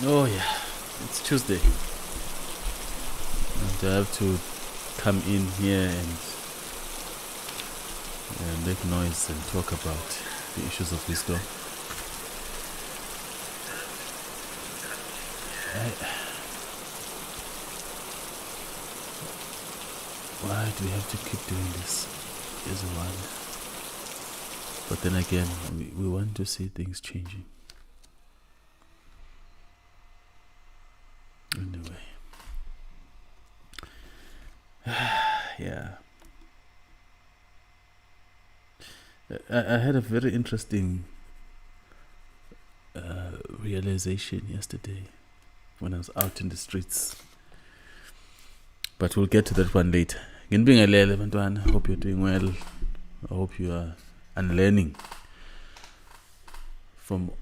Oh yeah, it's Tuesday, and I have to come in here and make noise and talk about the issues of wisdom. Why do we have to keep doing this? Is one. But then again, we want to see things changing. Anyway, yeah. I had a very interesting realization yesterday when I was out in the streets. But we'll get to that one later. I hope you're doing well. I hope you are unlearning from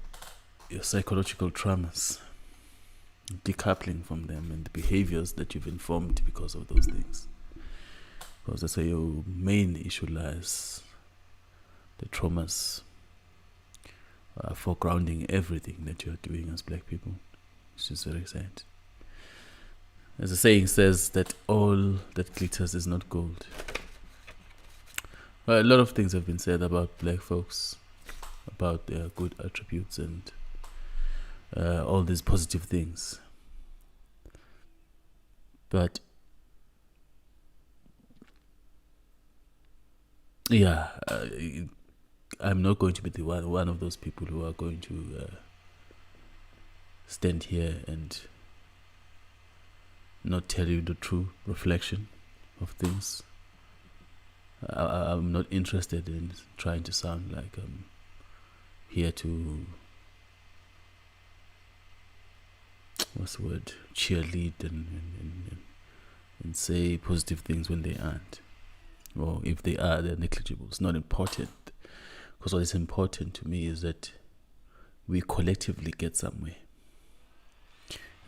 your psychological traumas, decoupling from them and the behaviors that you've informed because of those things. Because that's where your main issue lies. The traumas are foregrounding everything that you're doing as black people, which is very sad. As the saying says, that all that glitters is not gold. Well, a lot of things have been said about black folks, about their good attributes and all these positive things. But yeah, I'm not going to be the one of those people who are going to stand here and not tell you the true reflection of things. I'm not interested in trying to sound like I'm here to, cheerlead and say positive things when they aren't. Or if they are, they're negligible. It's not important. Because what is important to me is that we collectively get somewhere.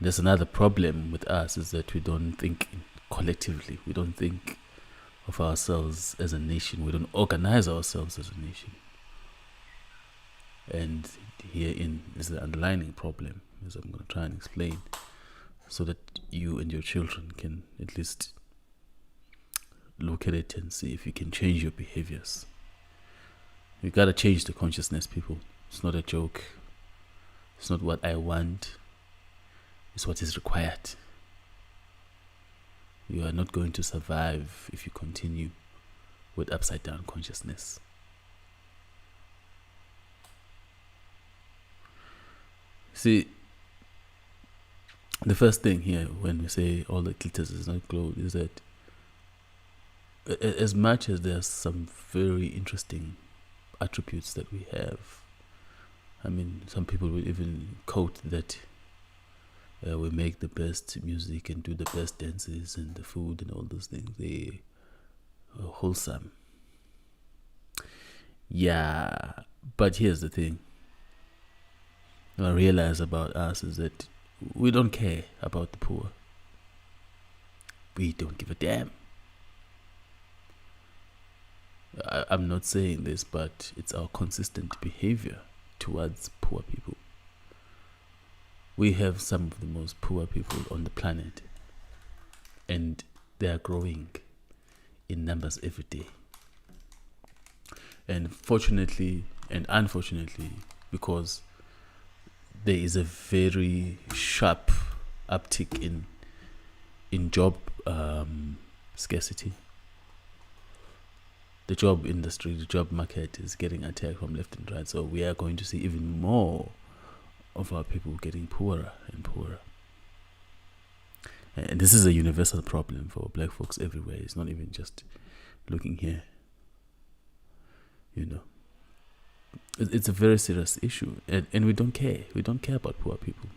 There's another problem with us, is that we don't think collectively. We don't think of ourselves as a nation. We don't organize ourselves as a nation. And herein is the underlying problem, as I'm going to try and explain, so that you and your children can at least look at it and see if you can change your behaviors. You gotta change the consciousness, people. It's not a joke. It's not what I want. It's what is required. You are not going to survive if you continue with upside down consciousness. See, the first thing here when we say all that glitters is not gold is that as much as there's some very interesting attributes that we have, I mean, some people will even quote that we make the best music and do the best dances and the food and all those things. They are wholesome. Yeah, but here's the thing. What I realize about us is that we don't care about the poor. We don't give a damn. I'm not saying this, but it's our consistent behavior towards poor people. We have some of the most poor people on the planet, and they are growing in numbers every day. And fortunately and unfortunately, because there is a very sharp uptick in job scarcity. The job industry, the job market is getting attacked from left and right. So we are going to see even more of our people getting poorer and poorer. And this is a universal problem for black folks everywhere. It's not even just looking here. You know, it's a very serious issue, and we don't care. We don't care about poor people.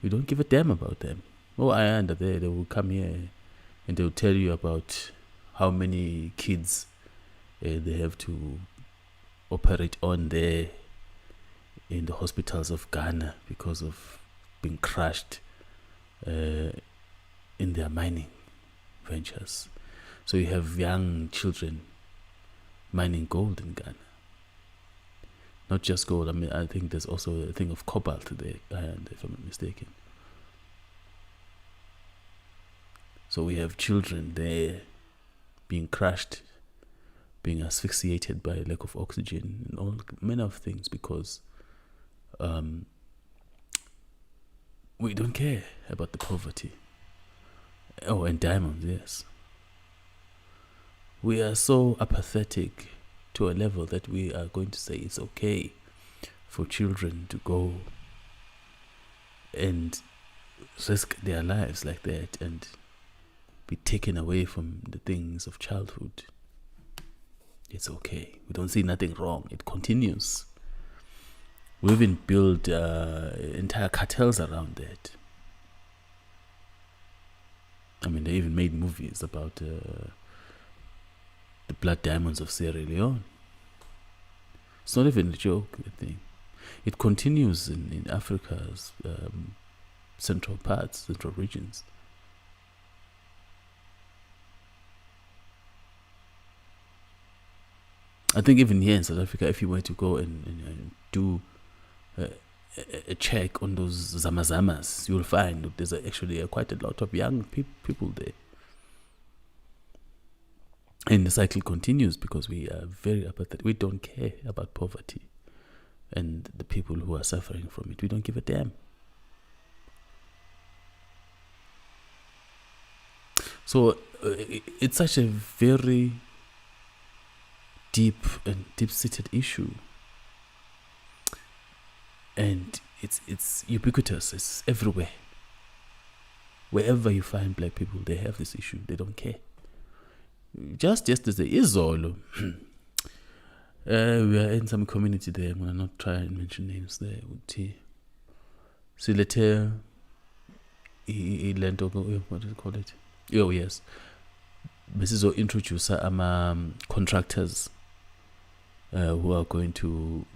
We don't give a damn about them. Oh, I under there, they will come here and they will tell you about how many kids they have to operate on there in the hospitals of Ghana because of being crushed in their mining ventures. So you have young children mining gold in Ghana. Not just gold. I mean, I think there's also a thing of cobalt there, if I'm not mistaken. So we have children there being crushed, being asphyxiated by lack of oxygen, and all manner of things because we don't care about the poverty. Oh, and diamonds, yes. We are so apathetic to a level that we are going to say it's okay for children to go and risk their lives like that and be taken away from the things of childhood. It's okay. We don't see nothing wrong. It continues. We even built entire cartels around that. I mean, they even made movies about the blood diamonds of Sierra Leone. It's not even a joke, the thing. It continues in Africa's central parts, central regions. I think even here in South Africa, if you were to go and do a check on those zamazamas, you'll find that there's actually quite a lot of young people there. And the cycle continues because we are very apathetic. We don't care about poverty and the people who are suffering from it. We don't give a damn. So it's such a very deep and deep-seated issue, and it's ubiquitous. It's everywhere. Wherever you find black people, they have this issue. They don't care. Just yesterday, Izolo, we are in some community there. I'm gonna not try and mention names there. Silete, what do you call it? Oh yes, this is to introduce contractors who are going to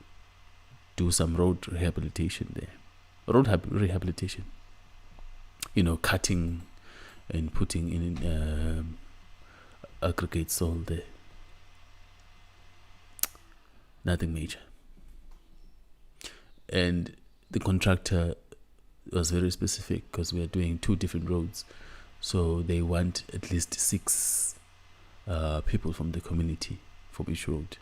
do some road rehabilitation there. Rehabilitation. Cutting and putting in aggregate soil there. Nothing major. And the contractor was very specific because we are doing 2 different roads. So they want at least 6 people from the community from each road.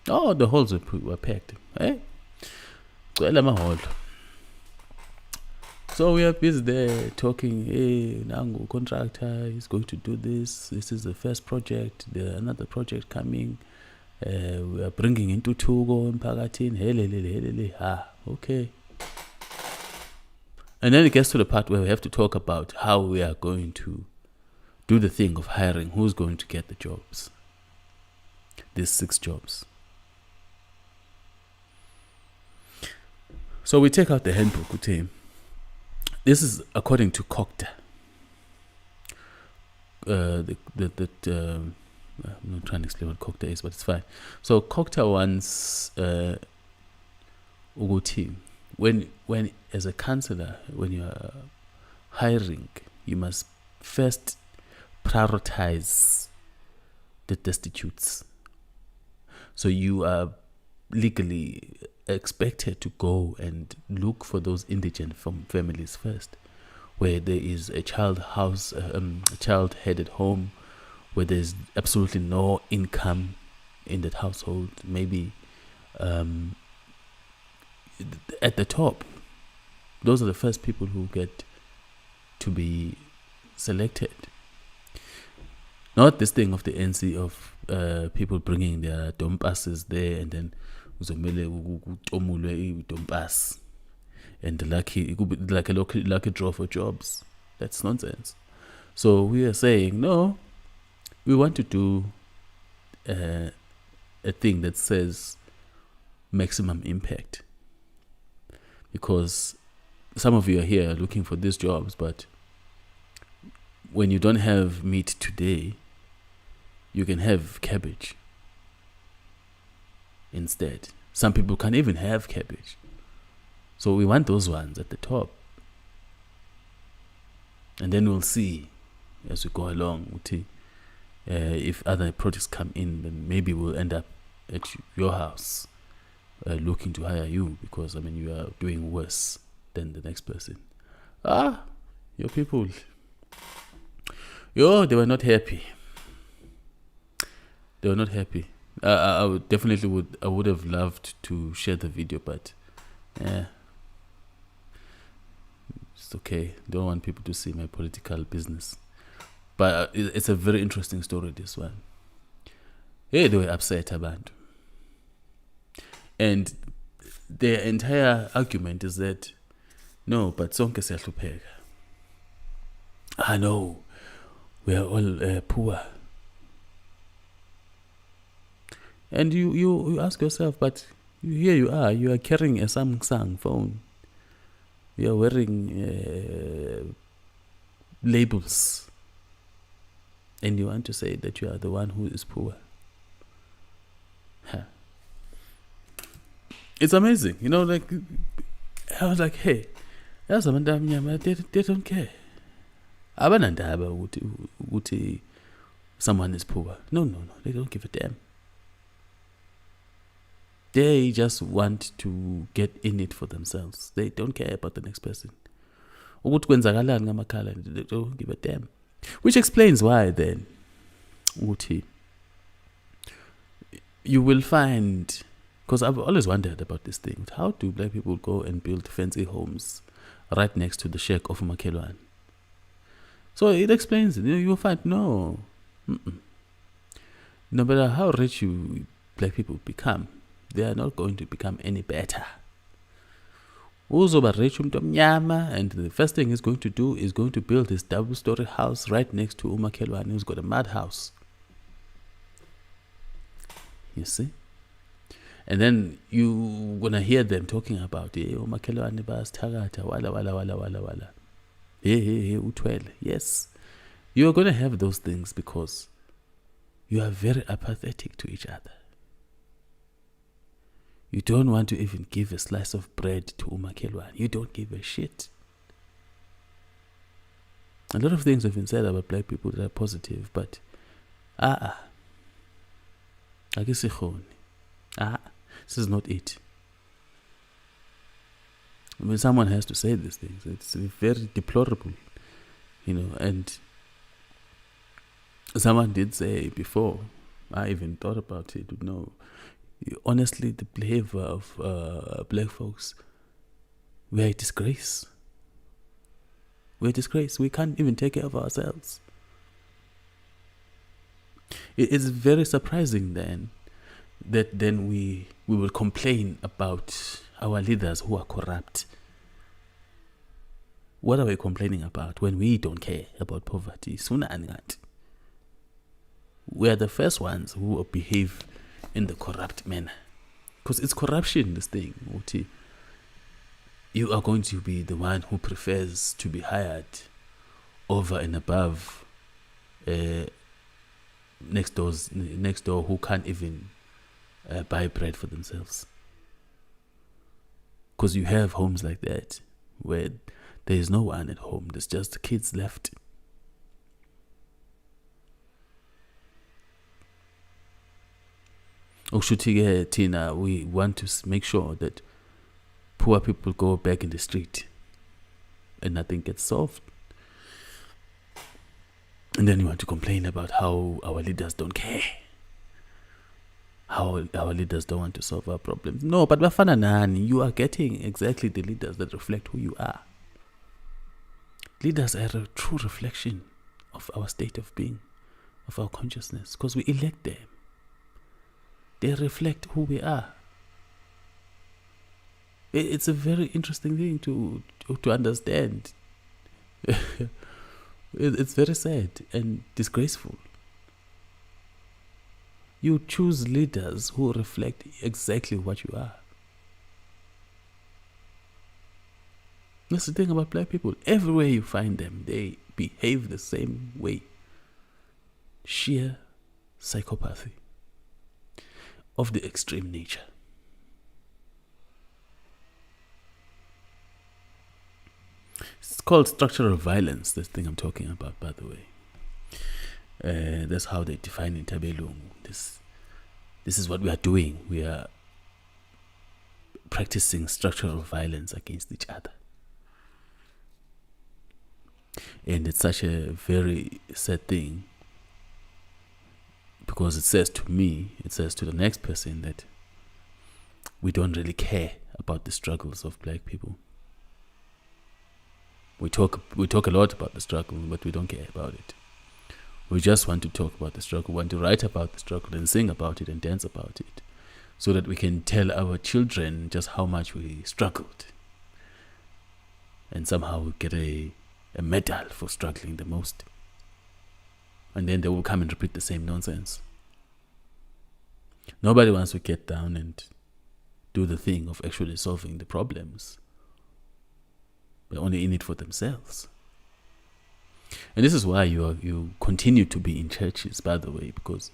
Oh, the holes were packed. Hey? So we are busy there talking, hey, Nango contractor is going to do this. This is the first project. There's another project coming. We are bringing into Tugo and Pagatin. Okay. And then it gets to the part where we have to talk about how we are going to do the thing of hiring. Who's going to get the jobs? These 6 jobs. So we take out the handbook. This is according to COCTA. I'm not trying to explain what COCTA is, but it's fine. So COCTA wants Uguti. When as a counselor, when you are hiring, you must first prioritize the destitutes. So you are legally expected to go and look for those indigent families first, where there is a child-headed home, where there's absolutely no income in that household. Maybe at the top, those are the first people who get to be selected. Not this thing of the NC of people bringing their dompasses there and then dompas and it could be like a lucky draw for jobs. That's nonsense. So we are saying no. We want to do a thing that says maximum impact, because some of you are here looking for these jobs, but when you don't have meat today, you can have cabbage instead. Some people can't even have cabbage. So we want those ones at the top. And then we'll see as we go along. If other projects come in, then maybe we'll end up at your house looking to hire you because, you are doing worse than the next person. Your people, they were not happy. They were not happy. I would have loved to share the video, but it's okay. Don't want people to see my political business. But it's a very interesting story, this one. They were upset about. And their entire argument is that, no, but sonke siyahlupheka. No, we are all poor. And you ask yourself, but here you are carrying a Samsung phone. You are wearing labels. And you want to say that you are the one who is poor. It's amazing. I was like, hey, they don't care. Abanandaba uti someone is poor. No, they don't give a damn. They just want to get in it for themselves. They don't care about the next person. They don't give a damn. Which explains why then, uti, you will find, because I've always wondered about this thing, how do black people go and build fancy homes right next to the shack of Makelwan? So it explains it. You will find, no matter how rich you black people become, they are not going to become any better. Uzoba rich mnyama, and the first thing he's going to do is going to build his double-story house right next to Umakelwane, who's got a madhouse. You see? And then you gonna hear them talking about Umakelwane basithakatha wala. Hey, utwele. Yes. You are gonna have those things because you are very apathetic to each other. You don't want to even give a slice of bread to Umakelwane. You don't give a shit. A lot of things have been said about black people that are positive, but this is not it. When someone has to say these things, it's very deplorable, and someone did say before, I even thought about it, honestly, the behavior of black folks, we're a disgrace. We're a disgrace. We can't even take care of ourselves. It's very surprising then that then we will complain about our leaders who are corrupt. What are we complaining about when we don't care about poverty? We are the first ones who behave in the corrupt manner. Because it's corruption, this thing. You are going to be the one who prefers to be hired over and above next door who can't even buy bread for themselves. Because you have homes like that where there is no one at home. There's just the kids left. Tina, we want to make sure that poor people go back in the street and nothing gets solved. And then you want to complain about how our leaders don't care. How our leaders don't want to solve our problems. No, but Bafana Nani, you are getting exactly the leaders that reflect who you are. Leaders are a true reflection of our state of being, of our consciousness, because we elect them. They reflect who we are. It's a very interesting thing to understand. It's very sad and disgraceful. You choose leaders who reflect exactly what you are. That's the thing about black people. Everywhere you find them, they behave the same way. Sheer psychopathy of the extreme nature. It's called structural violence, this thing I'm talking about, by the way. That's how they define in Tabelung, This is what we are doing. We are practicing structural violence against each other. And it's such a very sad thing, because it says to me, it says to the next person that we don't really care about the struggles of black people. We talk a lot about the struggle, but we don't care about it. We just want to talk about the struggle, want to write about the struggle and sing about it and dance about it, so that we can tell our children just how much we struggled. And somehow we get a medal for struggling the most. And then they will come and repeat the same nonsense. Nobody wants to get down and do the thing of actually solving the problems. They're only in it for themselves. And this is why you continue to be in churches, by the way, because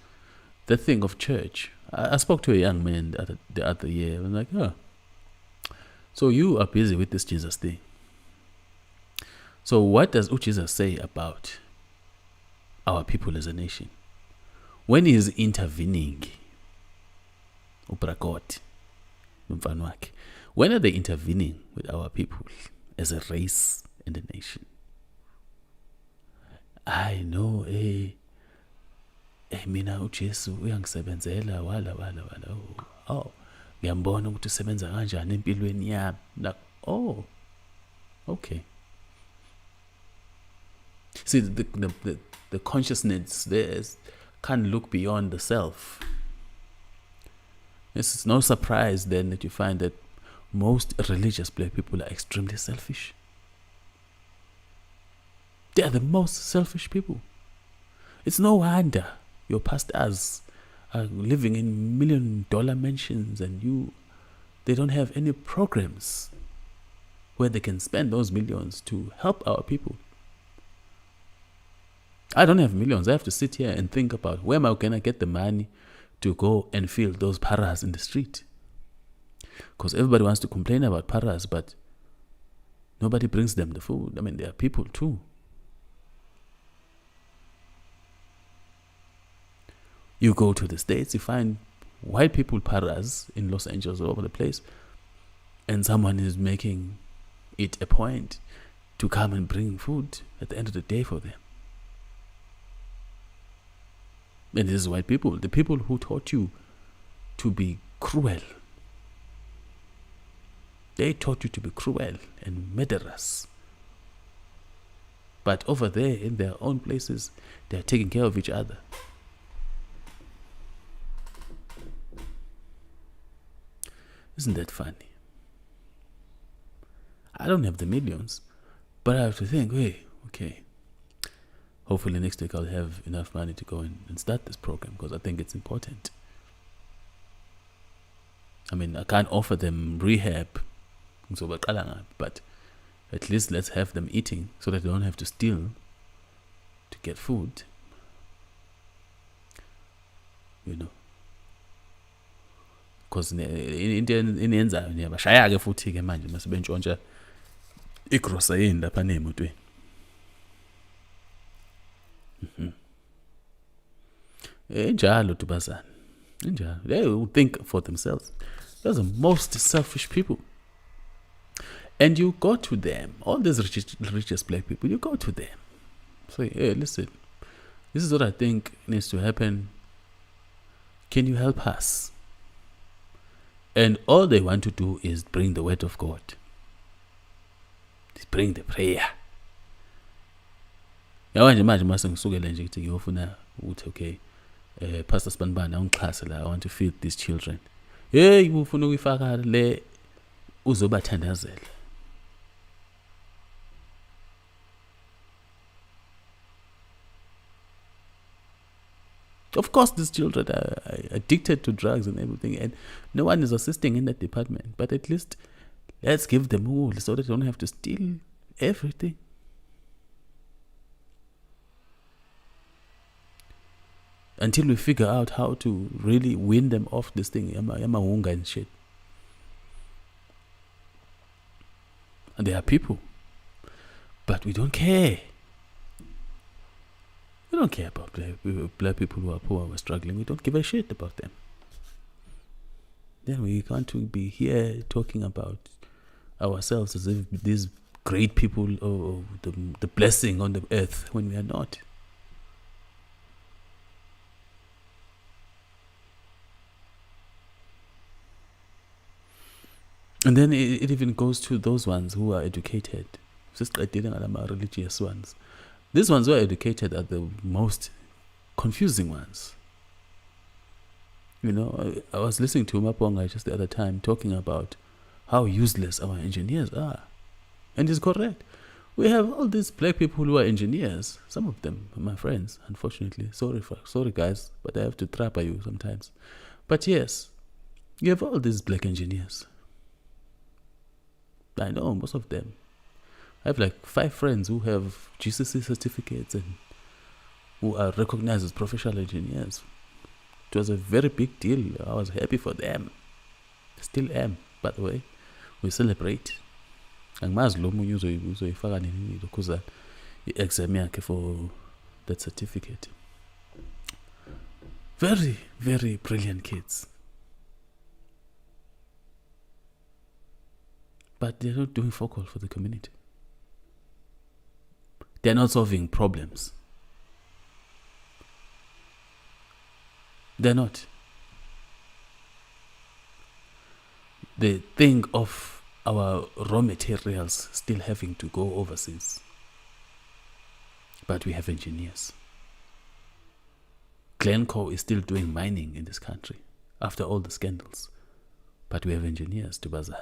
the thing of church, I spoke to a young man the other year. I was like, oh, so you are busy with this Jesus thing. So what does Jesus say about our people as a nation? When he is intervening, when are they intervening with our people as a race and a nation? I know, mina uJesu uyangisebenzela wala. Oh, ngiyambona ukuthi usebenza kanjani empilweni yami. Like, oh, okay. See, the consciousness there can't look beyond the self. It's no surprise then that you find that most religious black people are extremely selfish. They are the most selfish people. It's no wonder your pastors are living in $1 million mansions and they don't have any programs where they can spend those millions to help our people. I don't have millions. I have to sit here and think about where am I going to get the money to go and fill those paras in the street. Because everybody wants to complain about paras, but nobody brings them the food. I mean, they are people too. You go to the States, you find white people paras in Los Angeles all over the place, and someone is making it a point to come and bring food at the end of the day for them. And this is white people, the people who taught you to be cruel. They taught you to be cruel and murderous. But over there, in their own places, they are taking care of each other. Isn't that funny? I don't have the millions, but I have to think, hey, okay, hopefully next week I'll have enough money to go and start this program, because I think it's important. I mean, I can't offer them rehab, but at least let's have them eating so that they don't have to steal to get food. You know. Because into eniyenzayo niyabashaya-ke futhi-ke manje mase bentshontsha igrosayini lapha ney'motweni. Enjalo Dubazana. Enjalo. They will think for themselves. They're the most selfish people. And you go to them, all these religious black people, you go to them. Say, hey, listen, this is what I think needs to happen. Can you help us? And all they want to do is bring the word of God. Bring the prayer. Yawanje manje mase ngisukele nje ukuthi ngiyofuna ukuthi okay, Pastor Spanbana ungixhase la, I want to feed these children. Hey, ufuna ukuyifaka le uzobathandazela. Of course, these children are addicted to drugs and everything, and no one is assisting in that department. But at least let's give them all so they don't have to steal everything. Until we figure out how to really win them off this thing, yamahunga and shit. And they are people, but we don't care. We don't care about black people who are poor or struggling. We don't give a shit about them. then we can't be here talking about ourselves as if these great people or the blessing on the earth when we are not. And then it even goes to those ones who are educated. Just like dealing with religious ones. These ones who are educated are the most confusing ones. You know, I was listening to Maponga just the other time talking about how useless our engineers are. And he's correct. We have all these black people who are engineers. Some of them are my friends, unfortunately. Sorry guys, but I have to trap you sometimes. But yes, you have all these black engineers. I know most of them. I have like 5 friends who have GCC certificates and who are recognized as professional engineers. It was a very big deal. I was happy for them. Still am, by the way. We celebrate. Angimazi lo munye uzoyifaka nini lokhuza i-exam yakhe for that certificate. Very, very brilliant kids. But they're not doing fuck all for the community. They're not solving problems. They're not. They think of our raw materials still having to go overseas. But we have engineers. Glencore is still doing mining in this country after all the scandals. But we have engineers to Bazan.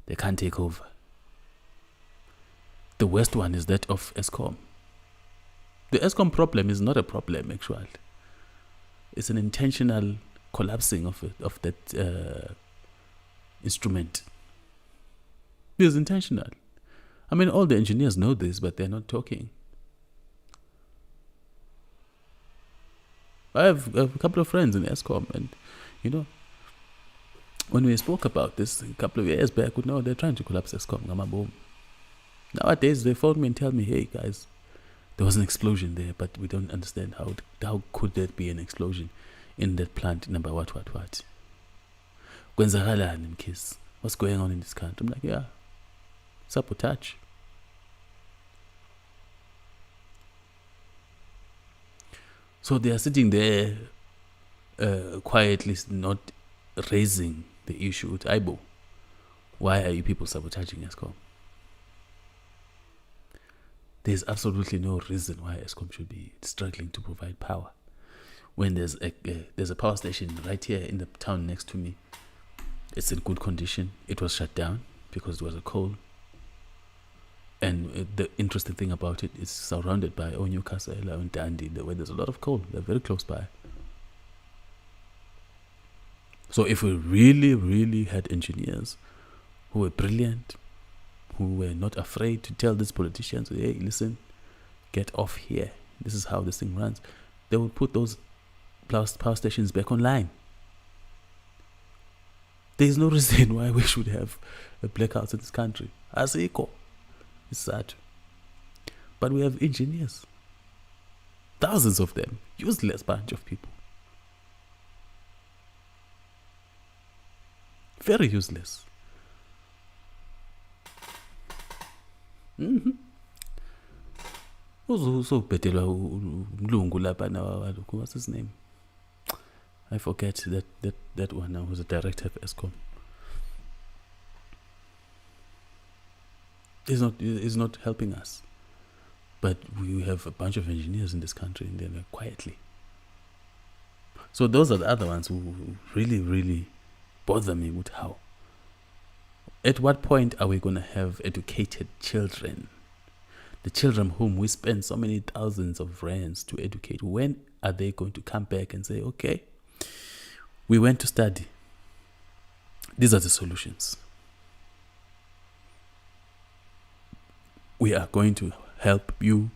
They can't take over. The worst one is that of Eskom. The Eskom problem is not a problem, actually. It's an intentional collapsing of that instrument. It's intentional. I mean, all the engineers know this, but they're not talking. I have a couple of friends in Eskom, and you know, when we spoke about this a couple of years back, we know they're trying to collapse Eskom. Nowadays, they phone me and tell me, hey guys, there was an explosion there, but we don't understand how could there be an explosion in that plant number what. Kwenzakalani mkhizi? What's going on in this country? I'm like, yeah, sabotage. So they are sitting there quietly not raising the issue with Aibo. Why are you people sabotaging Eskom? There's absolutely no reason why Eskom should be struggling to provide power. When there's a power station right here in the town next to me. It's in good condition. It was shut down because it was a coal. And the interesting thing about it is surrounded by Newcastle and Dundee, where there's a lot of coal. They're very close by. So if we really, really had engineers who were brilliant, who were not afraid to tell these politicians, hey, listen, get off here. This is how this thing runs. They would put those power stations back online. There is no reason why we should have a blackout in this country. Asiko. It's sad. But we have engineers. Thousands of them. Useless bunch of people. Very useless. What's his name? I forget that one now, who's a director of Eskom. He's not helping us. But we have a bunch of engineers in this country and they're quietly. So those are the other ones who really, really bother me with how. At what point are we going to have educated children? The children whom we spend so many thousands of rands to educate. When are they going to come back and say, okay, we went to study. These are the solutions. We are going to help you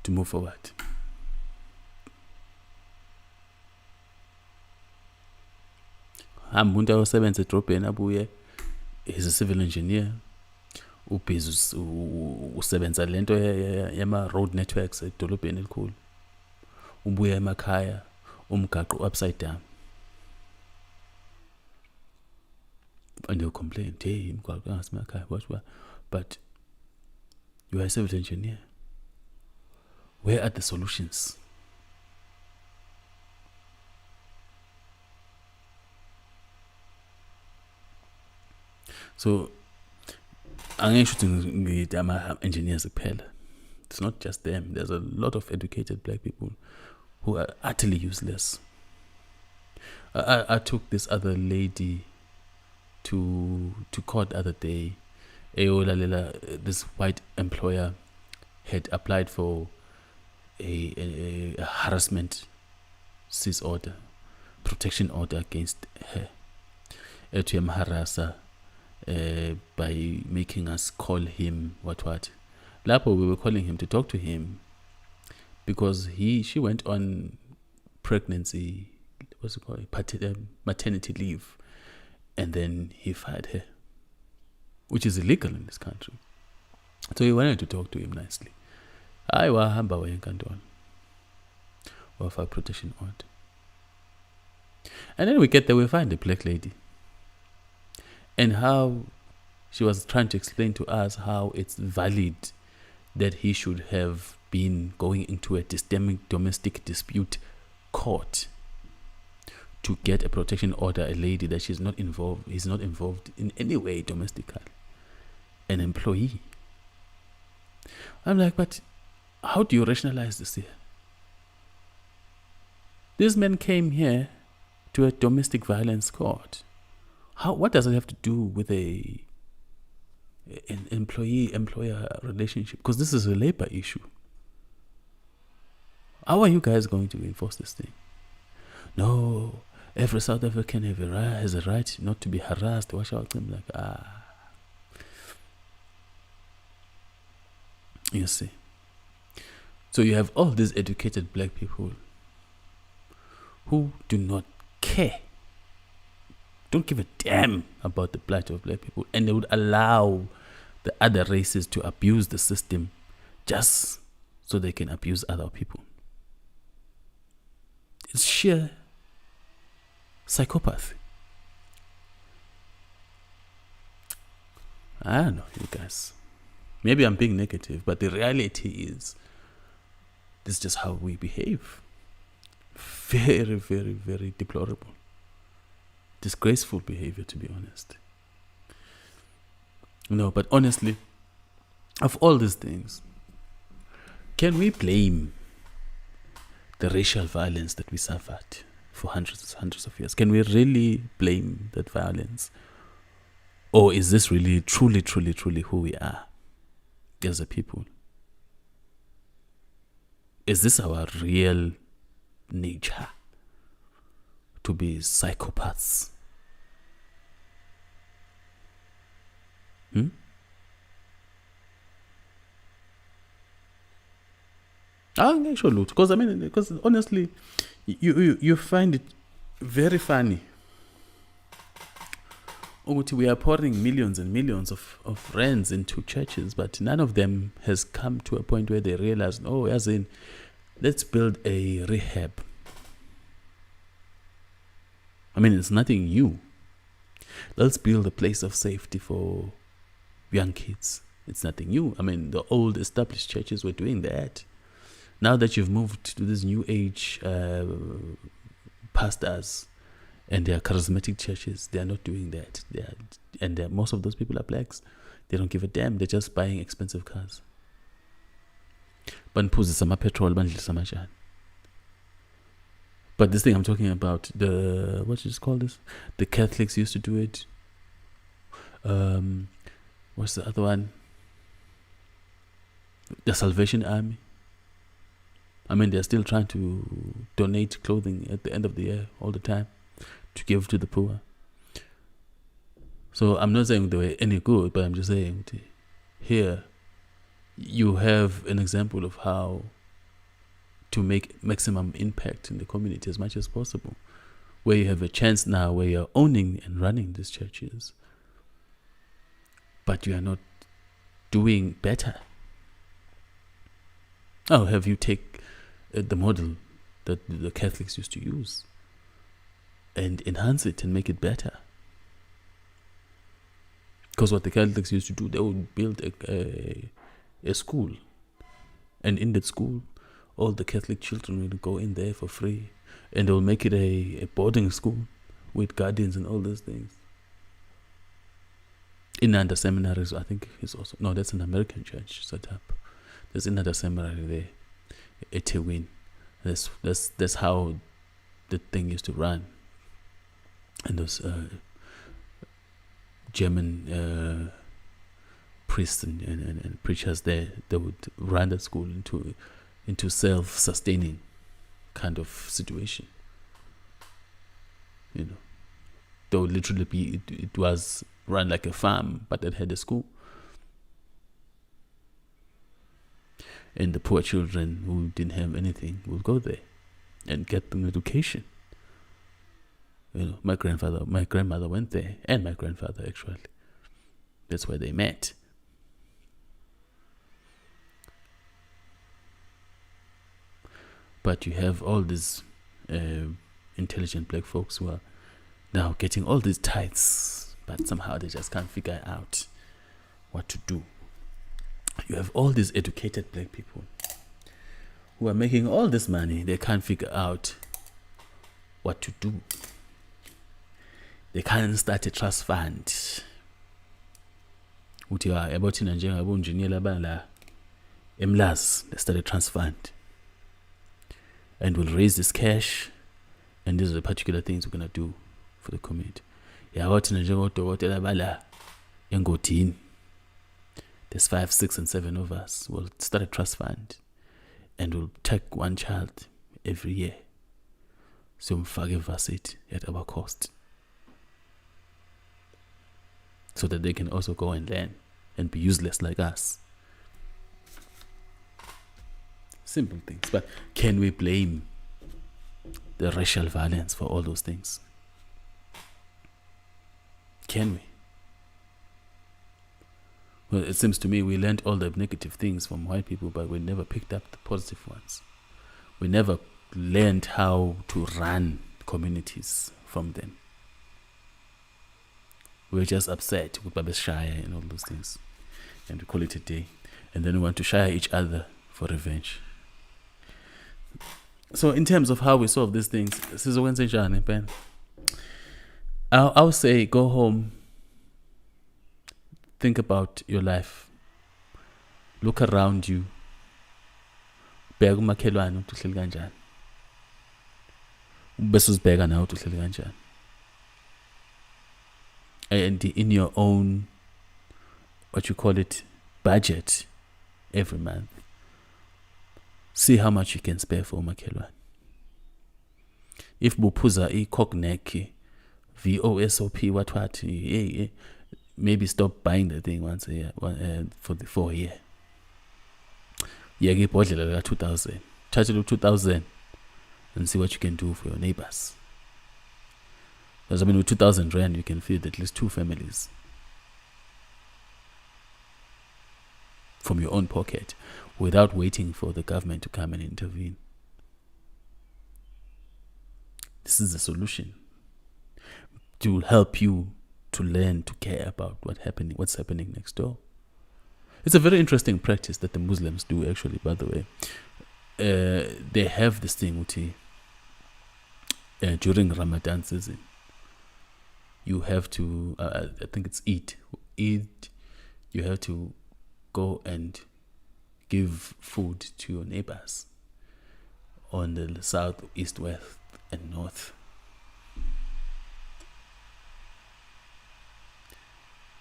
to move forward. Umuntu osebenza edrobheni abuye is a civil engineer ubhizi usebenza lento yama road networks edolobheni elikhulu. Ubuye emakhaya umgaqo upside down. And they'll complain, hey, what? But you are a civil engineer. Where are the solutions? So, engineers kuphela. It's not just them. There's a lot of educated black people who are utterly useless. I took this other lady to court the other day. This white employer had applied for a harassment cease order, protection order against her. To harasser by making us call him what. Lapo, we were calling him to talk to him because she went on pregnancy, what's it called, maternity leave, and then he fired her, which is illegal in this country. So he wanted to talk to him nicely. I wahamba wayenkantolo of a protection order. And then we get there, we find the black lady. And how she was trying to explain to us how it's valid that he should have been going into a domestic dispute court to get a protection order, a lady that is not involved in any way domestically, an employee. I'm like, but how do you rationalize this here? This man came here to a domestic violence court. What does it have to do with an employee-employer relationship? Because this is a labor issue. How are you guys going to enforce this thing? No, every South African has a right not to be harassed. Watch out, I'm like, You see. So you have all these educated black people who do not care, don't give a damn about the plight of black people, and they would allow the other races to abuse the system just so they can abuse other people. It's sheer psychopathy. I don't know, you guys. Maybe I'm being negative, but the reality is this is just how we behave. Very, very, very deplorable. Disgraceful behavior, to be honest. No, but honestly, of all these things, can we blame the racial violence that we suffered for hundreds of years? Can we really blame that violence? Or is this really, truly, truly, truly who we are as a people? Is this our real nature? To be psychopaths? I'm not sure, because honestly, you find it very funny. We are pouring millions and millions of rands into churches, but none of them has come to a point where they realize, let's build a rehab. It's nothing new. Let's build a place of safety for young kids. It's nothing new. The old established churches were doing that. Now that you've moved to this new age pastors and their charismatic churches, they are not doing that. Most of those people are blacks. They don't give a damn. They're just buying expensive cars. But this thing I'm talking about, what you just call this? The Catholics used to do it. What's the other one? The Salvation Army. They're still trying to donate clothing at the end of the year all the time to give to the poor. So I'm not saying they were any good, but I'm just saying here you have an example of how to make maximum impact in the community as much as possible, where you have a chance now where you're owning and running these churches, but you are not doing better. Have you take the model that the Catholics used to use and enhance it and make it better? Because what the Catholics used to do, they would build a school. And in that school, all the Catholic children will go in there for free. And they'll make it a boarding school with guardians and all those things. Inanda seminaries, I think, is also... No, that's an American church set up. There's another seminary there, Etewin. That's how the thing used to run. And those German priests and preachers there, they would run the school into self-sustaining kind of situation. You know, they would literally be, it was run like a farm, but it had a school. And the poor children who didn't have anything would go there and get an education. You know, my grandmother went there, and my grandfather actually. That's where they met. But you have all these intelligent black folks who are now getting all these tithes, but somehow they just can't figure out what to do. You have all these educated black people who are making all this money. They can't figure out what to do. They can't start a trust fund. Uthi yabothina njengabonjiniyela bala emlazi, they start a trust fund and we'll raise this cash, and these are the particular things we're going to do for the community. Yabothina njengodokotela bala engodini. There's 5, 6, and 7 of us. We'll start a trust fund and we'll take one child every year. So forgive us it at our cost. So that they can also go and learn and be useless like us. Simple things. But can we blame the racial violence for all those things? Can we? Well, it seems to me we learned all the negative things from white people, but we never picked up the positive ones. We never learned how to run communities from them. We were just upset with Babes Shire and all those things. And we call it a day. And then we want to shire each other for revenge. So in terms of how we solve these things, I'll say go home. Think about your life. Look around you. Bheka umakhelwane ukuthi uhleli kanjani. Bese uzibheka nawe ukuthi uhleli kanjani. And in your own, what you call it, budget every month, see how much you can spare for umakhelwane. If buphuza i-cognac, VOSOP, what, maybe stop buying the thing once a year, for a year. Yeke ibhodlela la 2,000. Charge it 2,000 and see what you can do for your neighbors. Because I mean, with 2,000 rand, you can feed at least 2 families from your own pocket without waiting for the government to come and intervene. This is the solution to help you to learn to care about what's happening next door. It's a very interesting practice that the Muslims do, actually, by the way. They have this thing, during Ramadan season. You have to, I think it's Eid, you have to go and give food to your neighbors on the south, east, west, and north.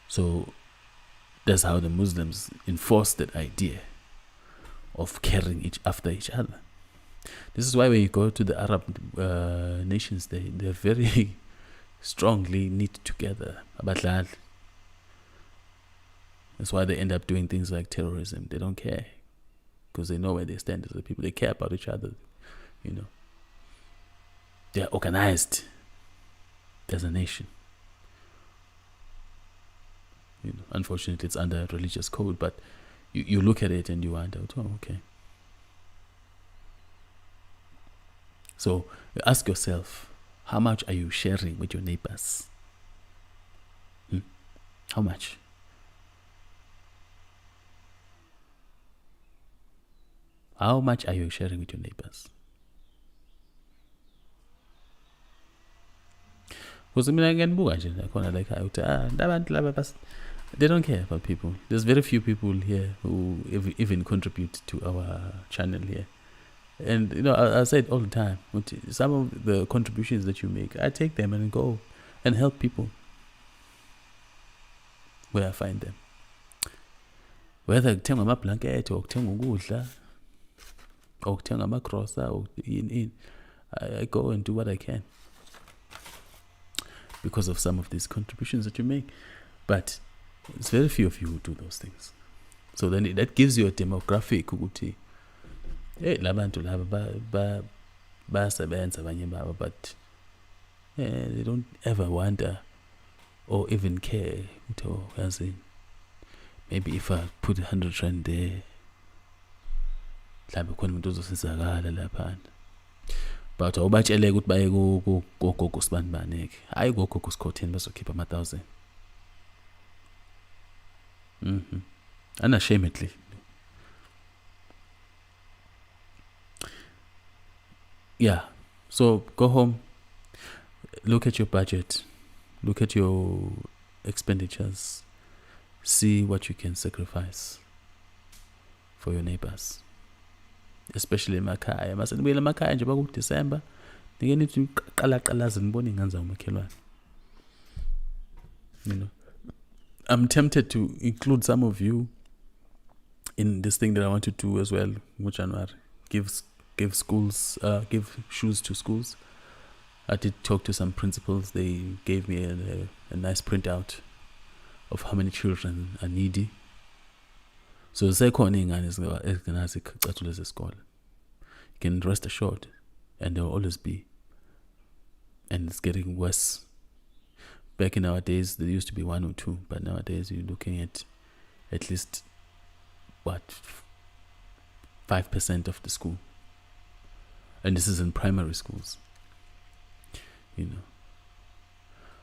So that's how the Muslims enforce that idea of caring after each other. This is why when you go to the Arab nations, they're very strongly knit together. That's why they end up doing things like terrorism. They don't care because they know where they stand as a people. They care about each other, you know. They're organized as a nation. You know, unfortunately, it's under religious code, but you look at it and you wonder, oh, okay. So ask yourself, how much are you sharing with your neighbors? How much? How much are you sharing with your neighbors? Because mina ngiyanibuka nje nakhona la ekhaya ukuthi abantu laba they don't care about people. There's very few people here who even contribute to our channel here. And I say it all the time. Some of the contributions that you make, I take them and go and help people where I find them. Whether kuthenga amablanket or kuthenga ukudla or kuthenga amagrosa or I go and do what I can because of some of these contributions that you make. But it's very few of you who do those things. So then that gives you a demographic ukuthi labantu laba bayasebenza abanye babo, but they don't ever wonder or even care ukuthi maybe if I put 100 rand there mhlawumbe khona umuntu ozosizakala lapha. But awubatshele ukuthi baye gogogo sibanibane ke, hayi gogogo sikhotheni bazokhipha ama-1000. Unashamedly. Yeah. So go home, look at your budget, look at your expenditures, see what you can sacrifice for your neighbors, especially emakhaya. Masenibuyela emakhaya nje bakuDecember nike nithi qala nibone inganza umakhelwane. I'm tempted to include some of you in this thing that I want to do as well. January, give schools, give shoes to schools. I did talk to some principals. They gave me a nice printout of how many children are needy. So you can rest assured, and there will always be. And it's getting worse. Back in our days, there used to be 1 or 2, but nowadays you're looking at least 5% of the school, and this is in primary schools.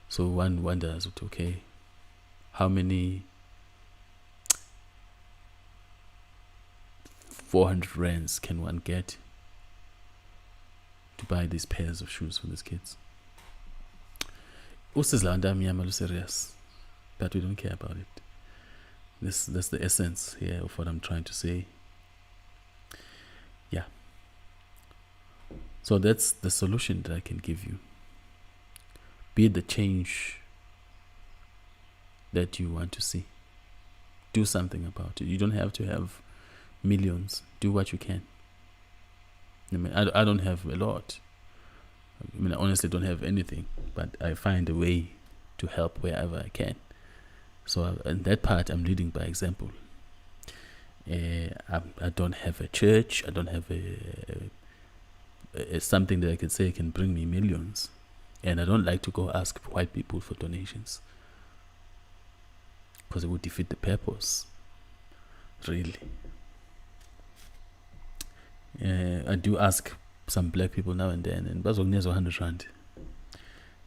So one wonders, okay, how many 400 rands can one get to buy these pairs of shoes for these kids? Serious, but we don't care about it. That's the essence here of what I'm trying to say. Yeah. So that's the solution that I can give you. Be the change that you want to see. Do something about it. You don't have to have millions. Do what you can. I don't have a lot. I honestly don't have anything, but I find a way to help wherever I can. So in that part, I'm leading by example. I don't have a church. I don't have a something that I could say can bring me millions. And I don't like to go ask white people for donations, because it would defeat the purpose, really. I do ask some black people now and then, and bazogniza 100 rand.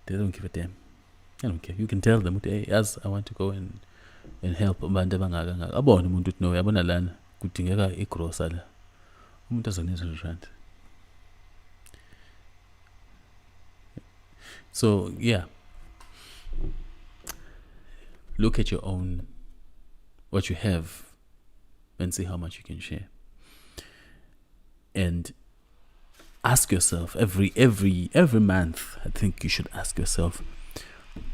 They don't give a damn. I don't care. You can tell them, hey, as I want to go and help abantu abangaka. Abona umuntu uthi no, yabona lana kudingeka igrosa la. Umuntu azogniza 100 rand. So yeah, look at your own, what you have, and see how much you can share. And ask yourself every month, I think you should ask yourself,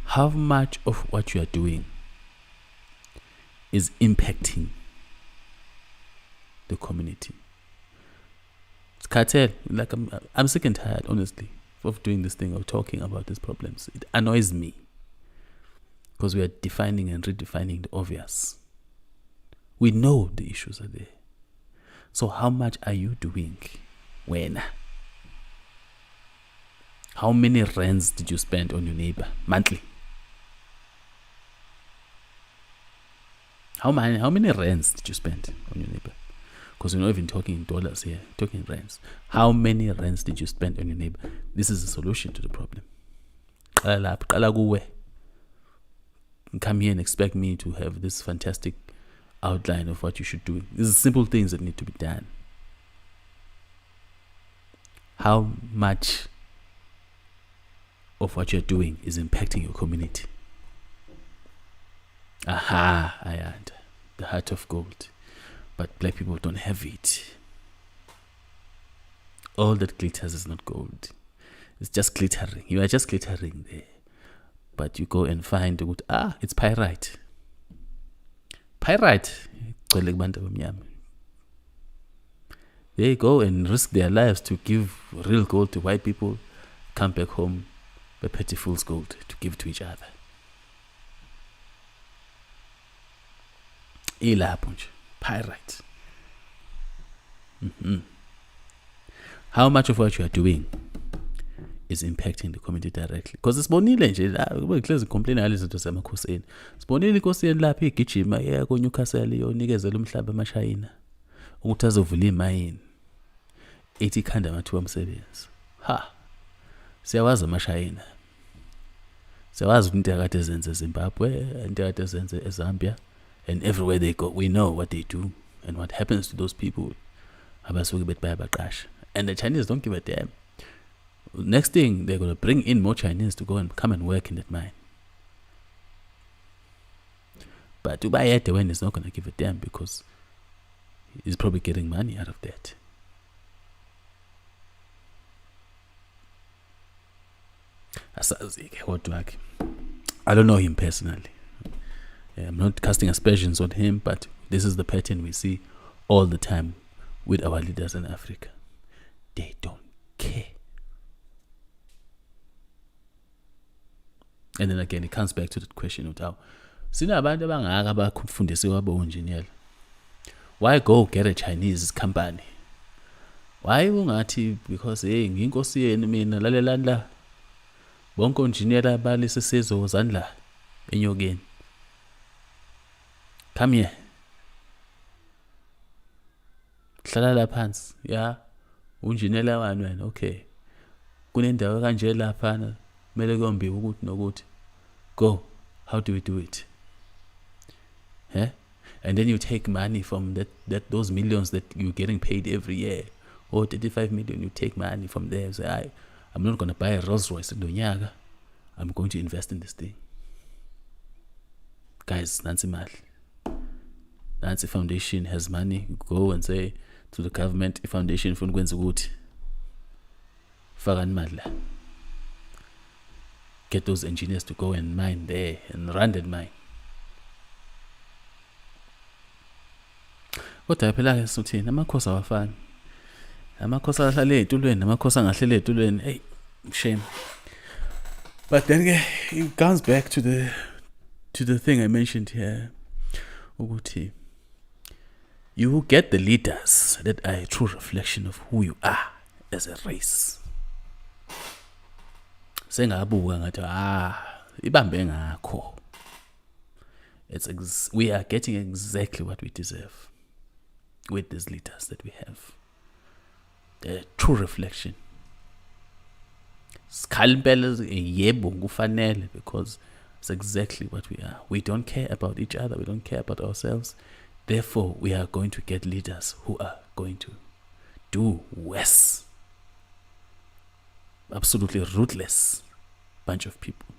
how much of what you are doing is impacting the community? It's cartel. Like I'm sick and tired, honestly, of doing this thing, of talking about these problems. It annoys me because we are defining and redefining the obvious. We know the issues are there. So how much are you doing? When? How many rands did you spend on your neighbor monthly? How many rands did you spend on your neighbor? Because we're not even talking in dollars here, we're talking in rands. How many rands did you spend on your neighbor? This is a solution to the problem. Come here and expect me to have this fantastic outline of what you should do. These are simple things that need to be done. how much of what you're doing is impacting your community. Aha, I had the heart of gold. But black people don't have it. All that glitters is not gold. It's just glittering. You are just glittering there. But you go and find it's pyrite. Pyrite. They go and risk their lives to give real gold to white people, come back home, the petty fool's gold to give to each other. Pyrite. How much of what you are doing is impacting the community directly? Because sibonile nje close complain alizinto zamakhosini. Sibonile inkosini lapha igijima iya ko Newcastle yonikezela umhlaba eMashayina ukuthi azovula imayini. Ethi ikhanda amathuba omsebenzi. Siyawazi eMashayina. Siyawazi into akade ezenze eZimbabwe, into akade ezenze eZambia, and everywhere they go we know what they do and what happens to those people. Abasuke bethi bayabaqasha. And the Chinese don't give a damn. Next thing, they're going to bring in more Chinese to go and come and work in that mine. But Ubayete when is not going to give a damn because he's probably getting money out of that. I don't know him personally. I'm not casting aspersions on him, but this is the pattern we see all the time with our leaders in Africa. They don't care. And then again, it comes back to the question of how sinabantu abangaka abafundisiwe abo-engineer. Why go get a Chinese company? Why ungathi because ngiyinkosi yenu mina lalelani la bonke engineer balise sizo zandla enyokeni. Come here. Hlala la phansi. Yeah. Unjinela wani wena. Okay. Kunendawo kanje lapha kumele kombiwe ukuthi nokuthi. Go. How do we do it? And then you take money from those millions that you're getting paid every year. 35 million, you take money from there. You say, I'm not going to buy a Rolls Royce in Donyaga. I'm going to invest in this thing. Guys, Nancy Foundation has money. Go and say to the government, foundation for Ngwenzuguti. Fagan Madla. Get those engineers to go and mine there and run that mine. Kodwa phela ke sothini amakhosi awafani. Amakhosi ahlale ezitulweni namakhosi angahlele ezitulweni. Hey, shame. But then it comes back to the thing I mentioned here. Ukuthi you will get the leaders that are a true reflection of who you are as a race. Sengabuka ngathi ibambe ngakho. We are getting exactly what we deserve with these leaders that we have. The true reflection. Skalimpela yebo kufanele because it's exactly what we are. We don't care about each other. We don't care about ourselves. Therefore, we are going to get leaders who are going to do worse. Absolutely ruthless bunch of people.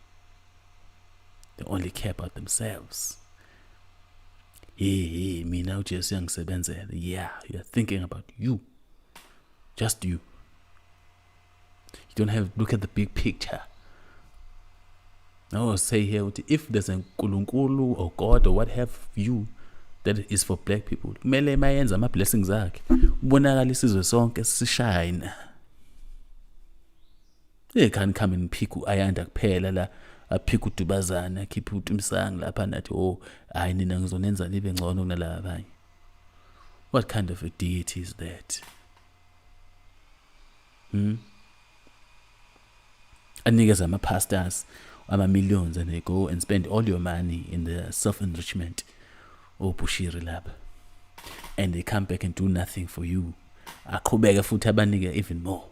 They only care about themselves. Mina uJesu yangisebenzela. Yeah, you're thinking about you. Just you. You don't have look at the big picture. I will say here, if there's a Nkulunkulu or God or what have you that is for black people, kumele mayenza ama blessings akhe. Ubonakala isizwe sonke sishine. They can come and pick ayanda kuphela la aphika udubazana akhipha uTumsango lapha nathi hayi nina ngizonenza nibe ngcono kunalaba abanye. What kind of a deity is that? Anikeza ama-pastors ama-millions and they go and spend all your money in the self-enrichment obushiri lapha, and they come back and do nothing for you. Aqhubeke futhi abanike even more.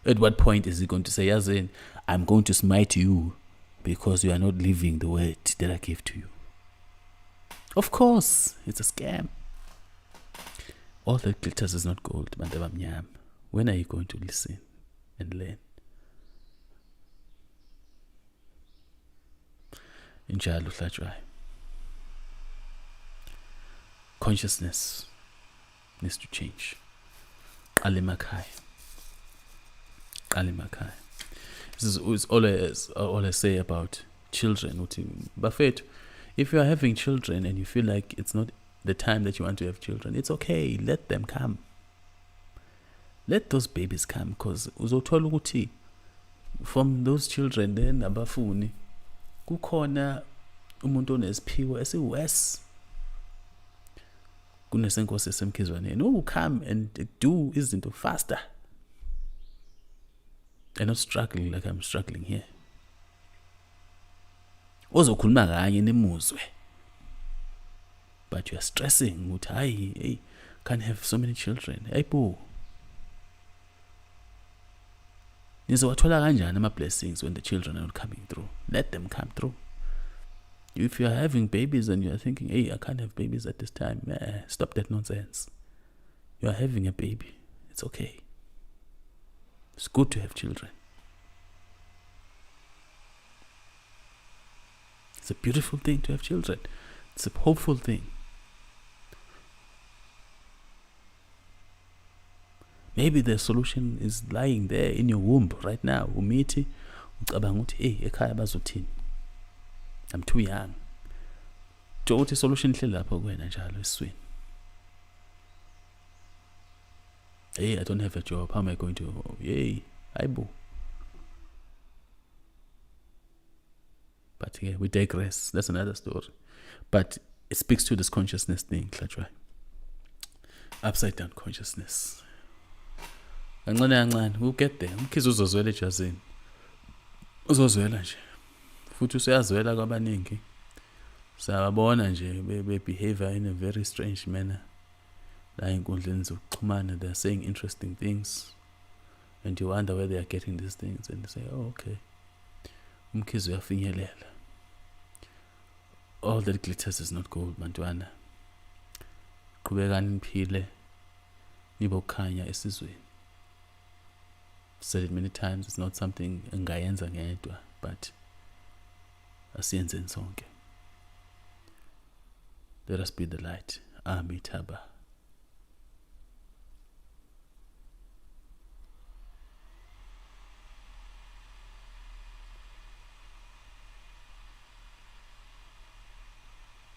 At what point is he going to say, Yazin, I'm going to smite you because you are not living the word that I gave to you? Of course, it's a scam. All that glitters is not gold, bantu abamnyama. When are you going to listen and learn? Injalo uhlatswayo. Consciousness needs to change. Qala emakhaya. This is all I say about children. Buffet, if you are having children and you feel like it's not the time that you want to have children, it's okay. Let them come. Let those babies come, because uzothola ukuthi from those children then abafuni kukhona umuntu onesiphiwo esiwes kunesenkosi esemkhizwaneni who come and do izinto faster and not struggling like I'm struggling here. Ozokhuluma kanye nemuzwe, but you are stressing ukuthi hey, can't have so many children. Hey bo, nizowathola kanjani ama blessings when the children are not coming through? Let them come through. If you are having babies and you are thinking, hey, I can't have babies at this time, stop that nonsense. You are having a baby. It's okay. It's good to have children. It's a beautiful thing to have children. It's a hopeful thing. Maybe the solution is lying there in your womb right now. Umithi, ucabanga ukuthi, hey, ekhaya bazothini? I'm too young. Ukuthi solution ihleli lapho kuwena njalo esiswini. Hey, I don't have a job. How am I going to? Yay, hayibo. But yeah, we digress. That's another story. But it speaks to this consciousness thing, Klatshwayo. Upside down consciousness. Kancane, we'll get there. Umkhize uzozwela ejazini. Uzozwela nje. Futhi usuyazwela kwabaningi. Sababona nje behavior in a very strange manner. La inkundleni zokuxhumana, they're saying interesting things. And you wonder where they are getting these things. And they say, oh, okay. Umkhize uyafinyelela. All that glitters is not gold, bantwana. Qhubekani niphile. Nibokhanya esizweni. Said it many times, it's not something engayenza ngedwa, but asiyenzeni sonke. Let us be the light. Amitaba.